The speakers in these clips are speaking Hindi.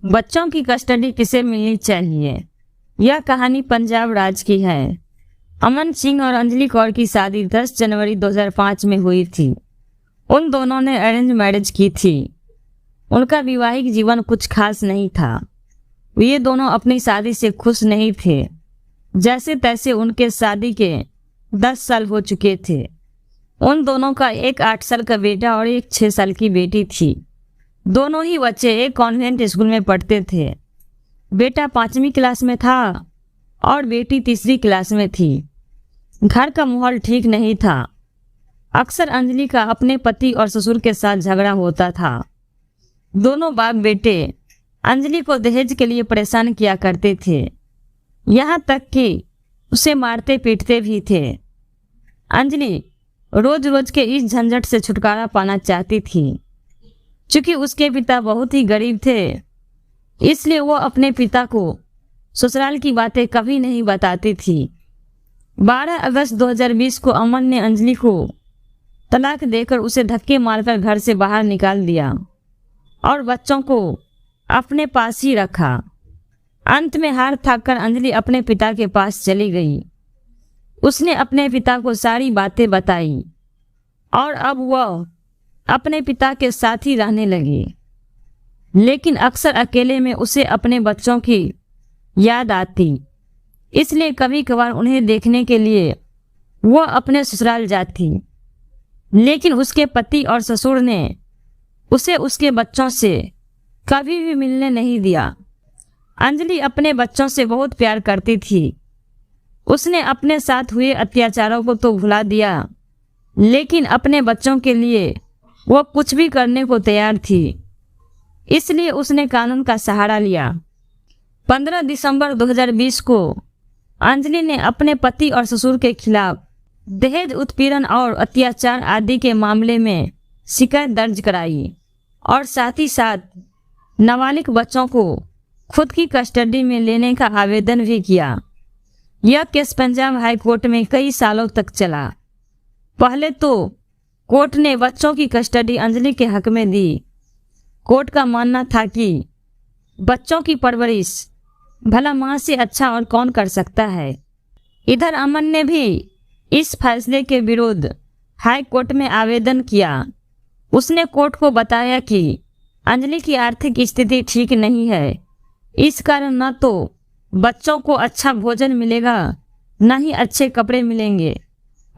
बच्चों की कस्टडी किसे मिलनी चाहिए। यह कहानी पंजाब राज्य की है। अमन सिंह और अंजलि कौर की शादी 10 जनवरी 2005 में हुई थी। उन दोनों ने अरेंज मैरिज की थी। उनका वैवाहिक जीवन कुछ खास नहीं था। ये दोनों अपनी शादी से खुश नहीं थे। जैसे तैसे उनके शादी के 10 साल हो चुके थे। उन दोनों का एक 8 साल का बेटा और एक 6 साल की बेटी थी। दोनों ही बच्चे एक कॉन्वेंट स्कूल में पढ़ते थे। बेटा 5वीं क्लास में था और बेटी 3री क्लास में थी। घर का माहौल ठीक नहीं था। अक्सर अंजलि का अपने पति और ससुर के साथ झगड़ा होता था। दोनों बाप बेटे अंजलि को दहेज के लिए परेशान किया करते थे, यहाँ तक कि उसे मारते पीटते भी थे। अंजलि रोज रोज के इस झंझट से छुटकारा पाना चाहती थी। चूंकि उसके पिता बहुत ही गरीब थे, इसलिए वो अपने पिता को ससुराल की बातें कभी नहीं बताती थी। 12 अगस्त 2020 को अमन ने अंजलि को तलाक देकर उसे धक्के मारकर घर से बाहर निकाल दिया और बच्चों को अपने पास ही रखा। अंत में हार थाककर अंजलि अपने पिता के पास चली गई। उसने अपने पिता को सारी बातें बताई और अब वह अपने पिता के साथ ही रहने लगी। लेकिन अक्सर अकेले में उसे अपने बच्चों की याद आती, इसलिए कभी कभार उन्हें देखने के लिए वह अपने ससुराल जाती। लेकिन उसके पति और ससुर ने उसे उसके बच्चों से कभी भी मिलने नहीं दिया। अंजलि अपने बच्चों से बहुत प्यार करती थी। उसने अपने साथ हुए अत्याचारों को तो भुला दिया, लेकिन अपने बच्चों के लिए वह कुछ भी करने को तैयार थी। इसलिए उसने कानून का सहारा लिया। 15 दिसंबर 2020 को अंजलि ने अपने पति और ससुर के खिलाफ दहेज उत्पीड़न और अत्याचार आदि के मामले में शिकायत दर्ज कराई और साथ ही साथ नाबालिग बच्चों को खुद की कस्टडी में लेने का आवेदन भी किया। यह केस पंजाब हाई कोर्ट में कई सालों तक चला। पहले तो कोर्ट ने बच्चों की कस्टडी अंजलि के हक में दी। कोर्ट का मानना था कि बच्चों की परवरिश भला मां से अच्छा और कौन कर सकता है। इधर अमन ने भी इस फैसले के विरुद्ध हाई कोर्ट में आवेदन किया। उसने कोर्ट को बताया कि अंजलि की आर्थिक स्थिति ठीक नहीं है। इस कारण न तो बच्चों को अच्छा भोजन मिलेगा, न ही अच्छे कपड़े मिलेंगे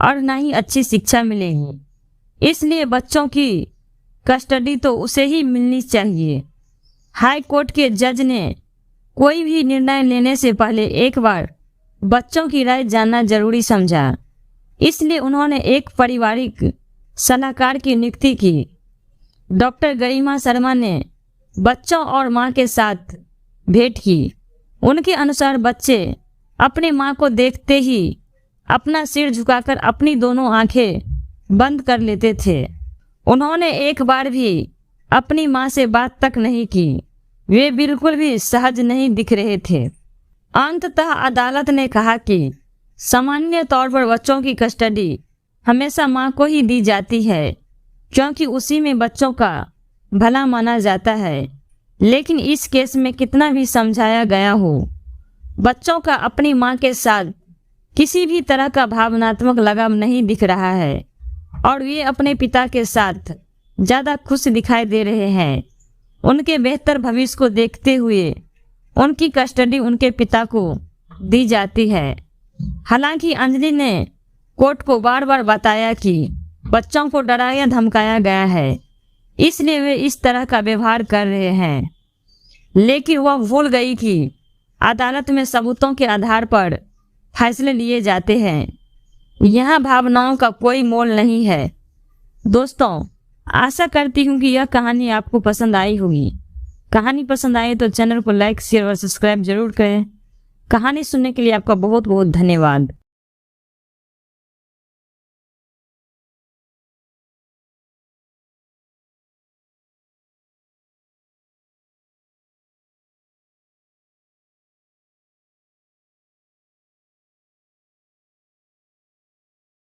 और न ही अच्छी शिक्षा मिलेगी। इसलिए बच्चों की कस्टडी तो उसे ही मिलनी चाहिए। हाई कोर्ट के जज ने कोई भी निर्णय लेने से पहले एक बार बच्चों की राय जानना जरूरी समझा। इसलिए उन्होंने एक पारिवारिक सलाहकार की नियुक्ति की। डॉक्टर गरिमा शर्मा ने बच्चों और मां के साथ भेंट की। उनके अनुसार बच्चे अपने मां को देखते ही अपना सिर झुकाकर अपनी दोनों आंखें बंद कर लेते थे। उन्होंने एक बार भी अपनी मां से बात तक नहीं की। वे बिल्कुल भी सहज नहीं दिख रहे थे। अंततः अदालत ने कहा कि सामान्य तौर पर बच्चों की कस्टडी हमेशा मां को ही दी जाती है, क्योंकि उसी में बच्चों का भला माना जाता है। लेकिन इस केस में कितना भी समझाया गया हो, बच्चों का अपनी मां के साथ किसी भी तरह का भावनात्मक लगाव नहीं दिख रहा है और वे अपने पिता के साथ ज़्यादा खुश दिखाई दे रहे हैं। उनके बेहतर भविष्य को देखते हुए उनकी कस्टडी उनके पिता को दी जाती है। हालांकि अंजलि ने कोर्ट को बार बार बताया कि बच्चों को डराया धमकाया गया है, इसलिए वे इस तरह का व्यवहार कर रहे हैं। लेकिन वह भूल गई कि अदालत में सबूतों के आधार पर फैसले लिए जाते हैं। यहाँ भावनाओं का कोई मोल नहीं है। दोस्तों, आशा करती हूँ कि यह कहानी आपको पसंद आई होगी। कहानी पसंद आए तो चैनल को लाइक, शेयर और सब्सक्राइब जरूर करें। कहानी सुनने के लिए आपका बहुत बहुत धन्यवाद।